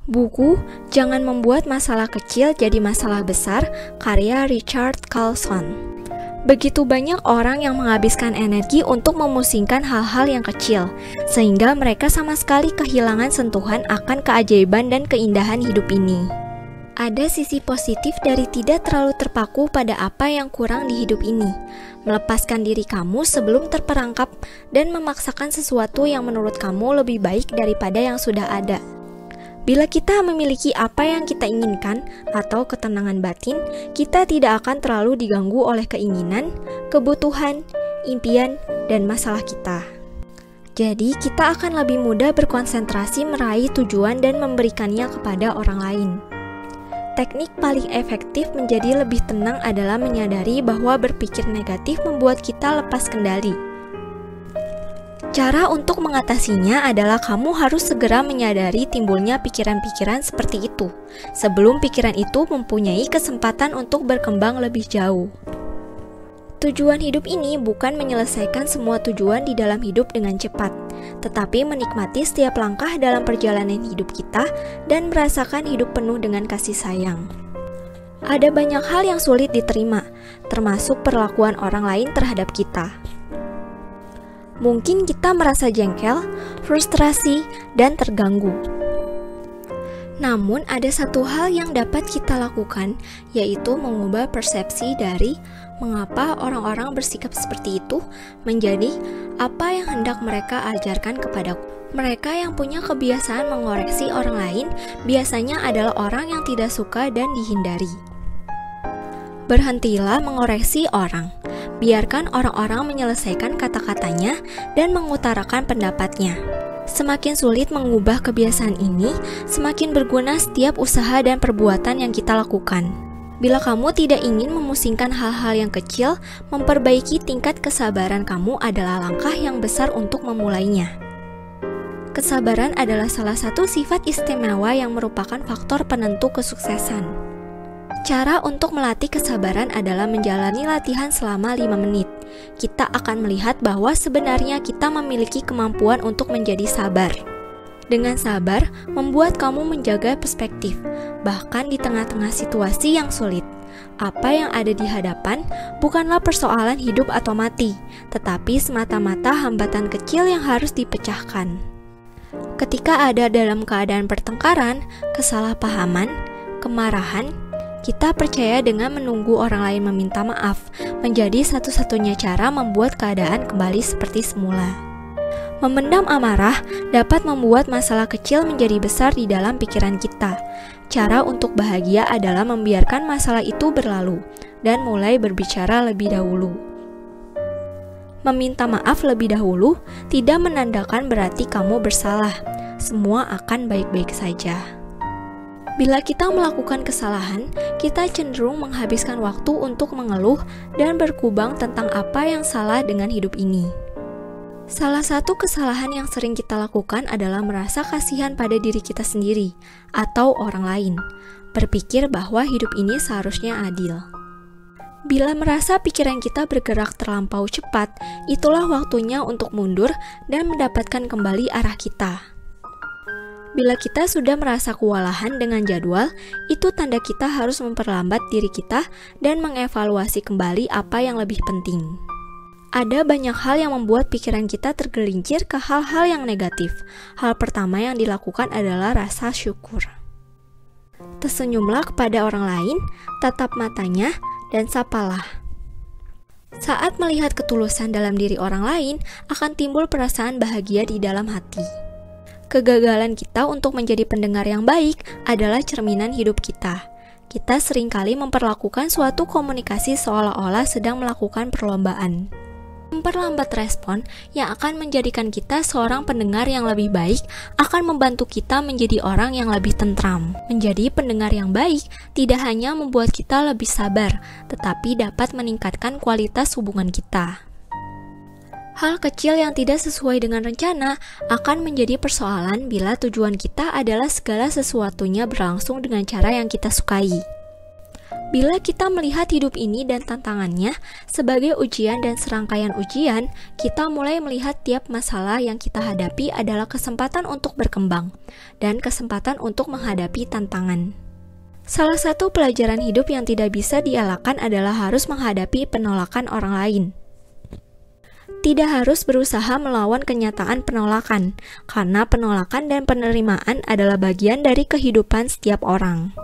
Buku Jangan Membuat Masalah Kecil Jadi Masalah Besar, karya Richard Carlson. Begitu banyak orang yang menghabiskan energi untuk memusingkan hal-hal yang kecil, sehingga mereka sama sekali kehilangan sentuhan akan keajaiban dan keindahan hidup ini. Ada sisi positif dari tidak terlalu terpaku pada apa yang kurang di hidup ini, melepaskan diri kamu sebelum terperangkap dan memaksakan sesuatu yang menurut kamu lebih baik daripada yang sudah ada. Bila kita memiliki apa yang kita inginkan atau ketenangan batin, kita tidak akan terlalu diganggu oleh keinginan, kebutuhan, impian, dan masalah kita. Jadi, kita akan lebih mudah berkonsentrasi meraih tujuan dan memberikannya kepada orang lain. Teknik paling efektif menjadi lebih tenang adalah menyadari bahwa berpikir negatif membuat kita lepas kendali. Cara untuk mengatasinya adalah kamu harus segera menyadari timbulnya pikiran-pikiran seperti itu, sebelum pikiran itu mempunyai kesempatan untuk berkembang lebih jauh. Tujuan hidup ini bukan menyelesaikan semua tujuan di dalam hidup dengan cepat, tetapi menikmati setiap langkah dalam perjalanan hidup kita dan merasakan hidup penuh dengan kasih sayang. Ada banyak hal yang sulit diterima, termasuk perlakuan orang lain terhadap kita. Mungkin kita merasa jengkel, frustrasi, dan terganggu. Namun ada satu hal yang dapat kita lakukan, yaitu mengubah persepsi dari mengapa orang-orang bersikap seperti itu menjadi apa yang hendak mereka ajarkan kepadaku. Mereka yang punya kebiasaan mengoreksi orang lain biasanya adalah orang yang tidak suka dan dihindari. Berhentilah mengoreksi orang. Biarkan orang-orang menyelesaikan kata-katanya dan mengutarakan pendapatnya. Semakin sulit mengubah kebiasaan ini, semakin berguna setiap usaha dan perbuatan yang kita lakukan. Bila kamu tidak ingin memusingkan hal-hal yang kecil, memperbaiki tingkat kesabaran kamu adalah langkah yang besar untuk memulainya. Kesabaran adalah salah satu sifat istimewa yang merupakan faktor penentu kesuksesan. Cara untuk melatih kesabaran adalah menjalani latihan selama 5 menit. Kita akan melihat bahwa sebenarnya kita memiliki kemampuan untuk menjadi sabar. Dengan sabar, membuat kamu menjaga perspektif, bahkan di tengah-tengah situasi yang sulit. Apa yang ada di hadapan bukanlah persoalan hidup atau mati, tetapi semata-mata hambatan kecil yang harus dipecahkan. Ketika ada dalam keadaan pertengkaran, kesalahpahaman, kemarahan, kita percaya dengan menunggu orang lain meminta maaf menjadi satu-satunya cara membuat keadaan kembali seperti semula. Memendam amarah dapat membuat masalah kecil menjadi besar di dalam pikiran kita. Cara untuk bahagia adalah membiarkan masalah itu berlalu dan mulai berbicara lebih dahulu. Meminta maaf lebih dahulu tidak menandakan berarti kamu bersalah. Semua akan baik-baik saja. Bila kita melakukan kesalahan, kita cenderung menghabiskan waktu untuk mengeluh dan berkubang tentang apa yang salah dengan hidup ini. Salah satu kesalahan yang sering kita lakukan adalah merasa kasihan pada diri kita sendiri atau orang lain, berpikir bahwa hidup ini seharusnya adil. Bila merasa pikiran kita bergerak terlampau cepat, itulah waktunya untuk mundur dan mendapatkan kembali arah kita. Bila kita sudah merasa kewalahan dengan jadwal, itu tanda kita harus memperlambat diri kita dan mengevaluasi kembali apa yang lebih penting. Ada banyak hal yang membuat pikiran kita tergelincir ke hal-hal yang negatif. Hal pertama yang dilakukan adalah rasa syukur. Tersenyumlah kepada orang lain, tatap matanya, dan sapalah. Saat melihat ketulusan dalam diri orang lain, akan timbul perasaan bahagia di dalam hati. Kegagalan kita untuk menjadi pendengar yang baik adalah cerminan hidup kita. Kita seringkali memperlakukan suatu komunikasi seolah-olah sedang melakukan perlombaan. Memperlambat respon yang akan menjadikan kita seorang pendengar yang lebih baik akan membantu kita menjadi orang yang lebih tentram. Menjadi pendengar yang baik tidak hanya membuat kita lebih sabar, tetapi dapat meningkatkan kualitas hubungan kita. Hal kecil yang tidak sesuai dengan rencana akan menjadi persoalan bila tujuan kita adalah segala sesuatunya berlangsung dengan cara yang kita sukai. Bila kita melihat hidup ini dan tantangannya sebagai ujian dan serangkaian ujian, kita mulai melihat tiap masalah yang kita hadapi adalah kesempatan untuk berkembang dan kesempatan untuk menghadapi tantangan. Salah satu pelajaran hidup yang tidak bisa dielakkan adalah harus menghadapi penolakan orang lain. Tidak harus berusaha melawan kenyataan penolakan, karena penolakan dan penerimaan adalah bagian dari kehidupan setiap orang.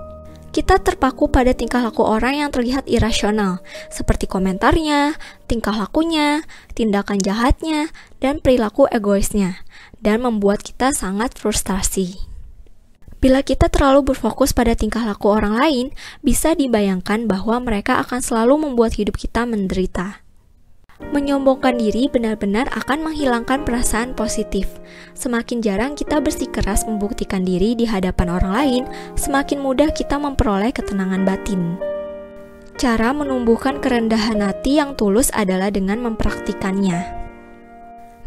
Kita terpaku pada tingkah laku orang yang terlihat irasional, seperti komentarnya, tingkah lakunya, tindakan jahatnya, dan perilaku egoisnya, dan membuat kita sangat frustasi. Bila kita terlalu berfokus pada tingkah laku orang lain, bisa dibayangkan bahwa mereka akan selalu membuat hidup kita menderita. Menyombongkan diri benar-benar akan menghilangkan perasaan positif. Semakin jarang kita bersikeras membuktikan diri di hadapan orang lain, semakin mudah kita memperoleh ketenangan batin. Cara menumbuhkan kerendahan hati yang tulus adalah dengan mempraktikannya.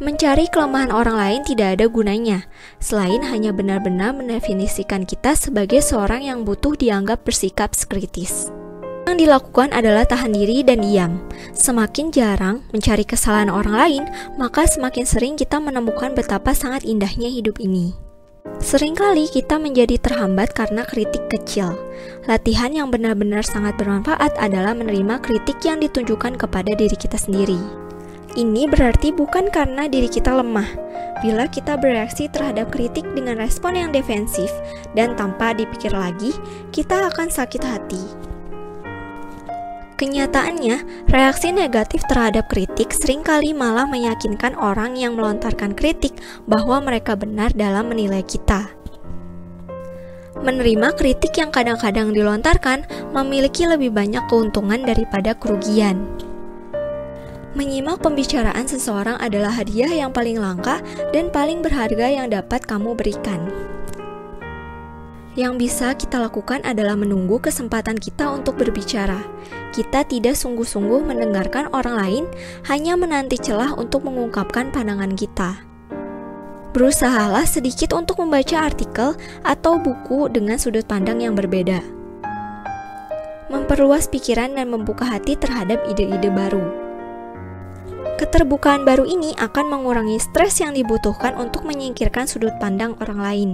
Mencari kelemahan orang lain tidak ada gunanya, selain hanya benar-benar mendefinisikan kita sebagai seorang yang butuh dianggap bersikap kritis. Yang dilakukan adalah tahan diri dan diam. Semakin jarang mencari kesalahan orang lain, maka semakin sering kita menemukan betapa sangat indahnya hidup ini. Seringkali kita menjadi terhambat karena kritik kecil. Latihan yang benar-benar sangat bermanfaat adalah menerima kritik yang ditunjukkan kepada diri kita sendiri. Ini berarti bukan karena diri kita lemah. Bila kita bereaksi terhadap kritik dengan respon yang defensif dan tanpa dipikir lagi, kita akan sakit hati. Kenyataannya, reaksi negatif terhadap kritik seringkali malah meyakinkan orang yang melontarkan kritik bahwa mereka benar dalam menilai kita. Menerima kritik yang kadang-kadang dilontarkan memiliki lebih banyak keuntungan daripada kerugian. Menyimak pembicaraan seseorang adalah hadiah yang paling langka dan paling berharga yang dapat kamu berikan. Yang bisa kita lakukan adalah menunggu kesempatan kita untuk berbicara. Kita tidak sungguh-sungguh mendengarkan orang lain, hanya menanti celah untuk mengungkapkan pandangan kita. Berusahalah sedikit untuk membaca artikel atau buku dengan sudut pandang yang berbeda. Memperluas pikiran dan membuka hati terhadap ide-ide baru. Keterbukaan baru ini akan mengurangi stres yang dibutuhkan untuk menyingkirkan sudut pandang orang lain.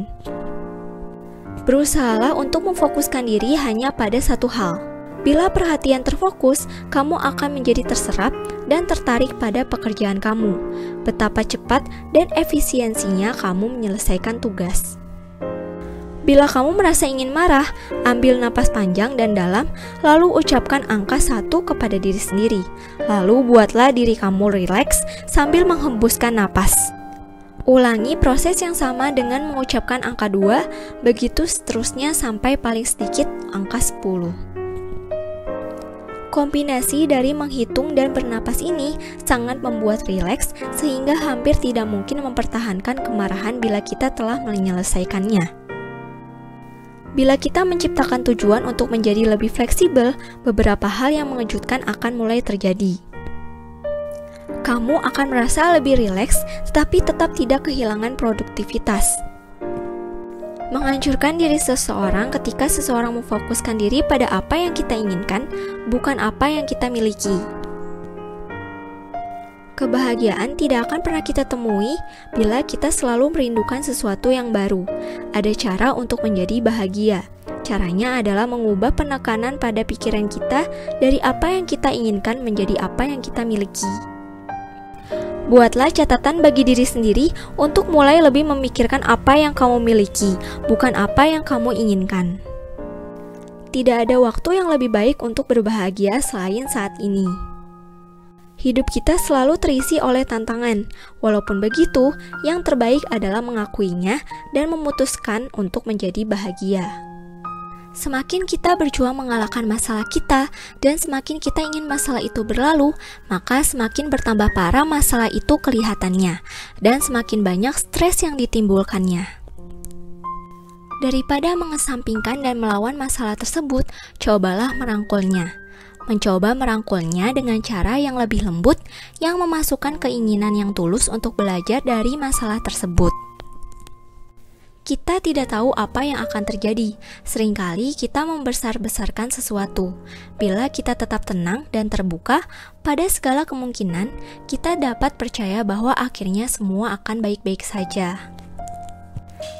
Berusahalah untuk memfokuskan diri hanya pada satu hal. Bila perhatian terfokus, kamu akan menjadi terserap dan tertarik pada pekerjaan kamu. Betapa cepat dan efisiensinya kamu menyelesaikan tugas. Bila kamu merasa ingin marah, ambil napas panjang dan dalam, lalu ucapkan angka 1 kepada diri sendiri. Lalu buatlah diri kamu rileks sambil menghembuskan napas. Ulangi proses yang sama dengan mengucapkan angka 2, begitu seterusnya sampai paling sedikit angka 10. Kombinasi dari menghitung dan bernapas ini sangat membuat rileks sehingga hampir tidak mungkin mempertahankan kemarahan bila kita telah menyelesaikannya. Bila kita menciptakan tujuan untuk menjadi lebih fleksibel, beberapa hal yang mengejutkan akan mulai terjadi. Kamu akan merasa lebih rileks, tetapi tetap tidak kehilangan produktivitas. Menghancurkan diri seseorang ketika seseorang memfokuskan diri pada apa yang kita inginkan, bukan apa yang kita miliki. Kebahagiaan tidak akan pernah kita temui bila kita selalu merindukan sesuatu yang baru. Ada cara untuk menjadi bahagia. Caranya adalah mengubah penekanan pada pikiran kita dari apa yang kita inginkan menjadi apa yang kita miliki. Buatlah catatan bagi diri sendiri untuk mulai lebih memikirkan apa yang kamu miliki, bukan apa yang kamu inginkan. Tidak ada waktu yang lebih baik untuk berbahagia selain saat ini. Hidup kita selalu terisi oleh tantangan. Walaupun begitu, yang terbaik adalah mengakuinya dan memutuskan untuk menjadi bahagia. Semakin kita berjuang mengalahkan masalah kita dan semakin kita ingin masalah itu berlalu, maka semakin bertambah parah masalah itu kelihatannya dan semakin banyak stres yang ditimbulkannya. Daripada mengesampingkan dan melawan masalah tersebut, cobalah merangkulnya. Mencoba merangkulnya dengan cara yang lebih lembut yang memasukkan keinginan yang tulus untuk belajar dari masalah tersebut. Kita tidak tahu apa yang akan terjadi. Seringkali kita membesar-besarkan sesuatu. Bila kita tetap tenang dan terbuka pada segala kemungkinan, kita dapat percaya bahwa akhirnya semua akan baik-baik saja.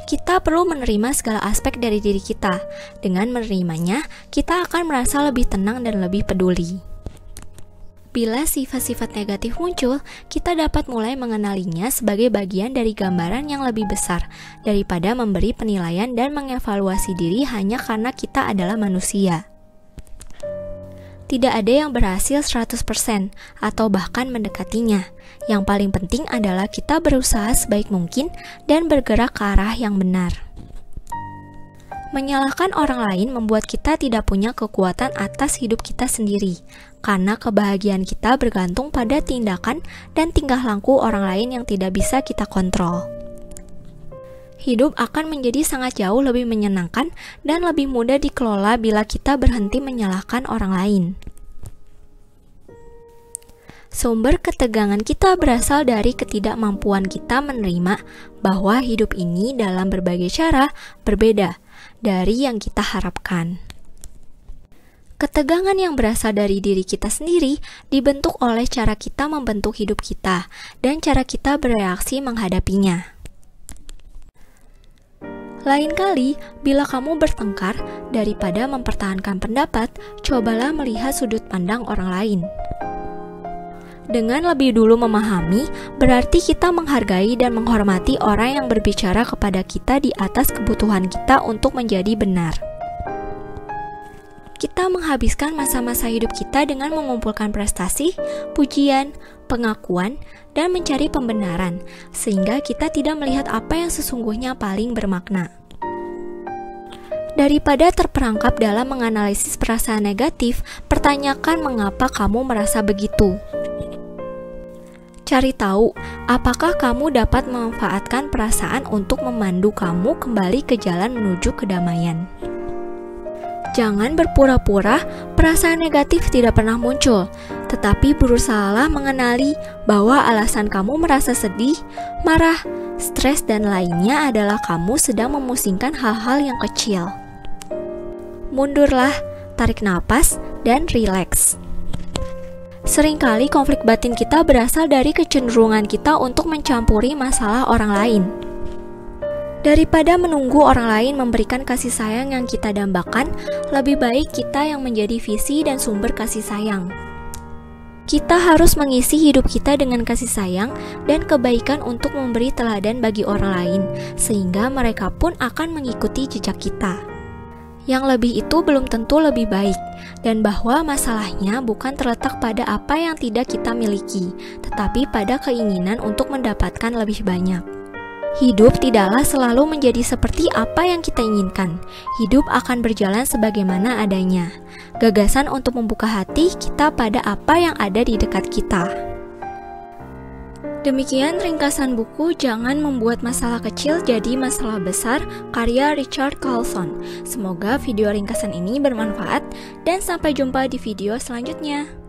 Kita perlu menerima segala aspek dari diri kita. Dengan menerimanya, kita akan merasa lebih tenang dan lebih peduli. Bila sifat-sifat negatif muncul, kita dapat mulai mengenalinya sebagai bagian dari gambaran yang lebih besar daripada memberi penilaian dan mengevaluasi diri hanya karena kita adalah manusia. Tidak ada yang berhasil 100% atau bahkan mendekatinya. Yang paling penting adalah kita berusaha sebaik mungkin dan bergerak ke arah yang benar. Menyalahkan orang lain membuat kita tidak punya kekuatan atas hidup kita sendiri, karena kebahagiaan kita bergantung pada tindakan dan tingkah laku orang lain yang tidak bisa kita kontrol. Hidup akan menjadi sangat jauh lebih menyenangkan dan lebih mudah dikelola bila kita berhenti menyalahkan orang lain. Sumber ketegangan kita berasal dari ketidakmampuan kita menerima bahwa hidup ini dalam berbagai cara berbeda dari yang kita harapkan. Ketegangan yang berasal dari diri kita sendiri dibentuk oleh cara kita membentuk hidup kita dan cara kita bereaksi menghadapinya. Lain kali, bila kamu bertengkar, daripada mempertahankan pendapat, cobalah melihat sudut pandang orang lain. Dengan lebih dulu memahami, berarti kita menghargai dan menghormati orang yang berbicara kepada kita di atas kebutuhan kita untuk menjadi benar. Kita menghabiskan masa-masa hidup kita dengan mengumpulkan prestasi, pujian, pengakuan, dan mencari pembenaran, sehingga kita tidak melihat apa yang sesungguhnya paling bermakna. Daripada terperangkap dalam menganalisis perasaan negatif, pertanyakan mengapa kamu merasa begitu. Cari tahu, apakah kamu dapat memanfaatkan perasaan untuk memandu kamu kembali ke jalan menuju kedamaian. Jangan berpura-pura perasaan negatif tidak pernah muncul, tetapi berusahalah mengenali bahwa alasan kamu merasa sedih, marah, stres, dan lainnya adalah kamu sedang memusingkan hal-hal yang kecil. Mundurlah, tarik napas, dan rileks. Seringkali konflik batin kita berasal dari kecenderungan kita untuk mencampuri masalah orang lain. Daripada menunggu orang lain memberikan kasih sayang yang kita dambakan, lebih baik kita yang menjadi visi dan sumber kasih sayang. Kita harus mengisi hidup kita dengan kasih sayang dan kebaikan untuk memberi teladan bagi orang lain, sehingga mereka pun akan mengikuti jejak kita. Yang lebih itu belum tentu lebih baik, dan bahwa masalahnya bukan terletak pada apa yang tidak kita miliki, tetapi pada keinginan untuk mendapatkan lebih banyak. Hidup tidaklah selalu menjadi seperti apa yang kita inginkan. Hidup akan berjalan sebagaimana adanya. Gagasan untuk membuka hati kita pada apa yang ada di dekat kita. Demikian ringkasan buku Jangan Membuat Masalah Kecil Jadi Masalah Besar karya Richard Carlson. Semoga video ringkasan ini bermanfaat dan sampai jumpa di video selanjutnya.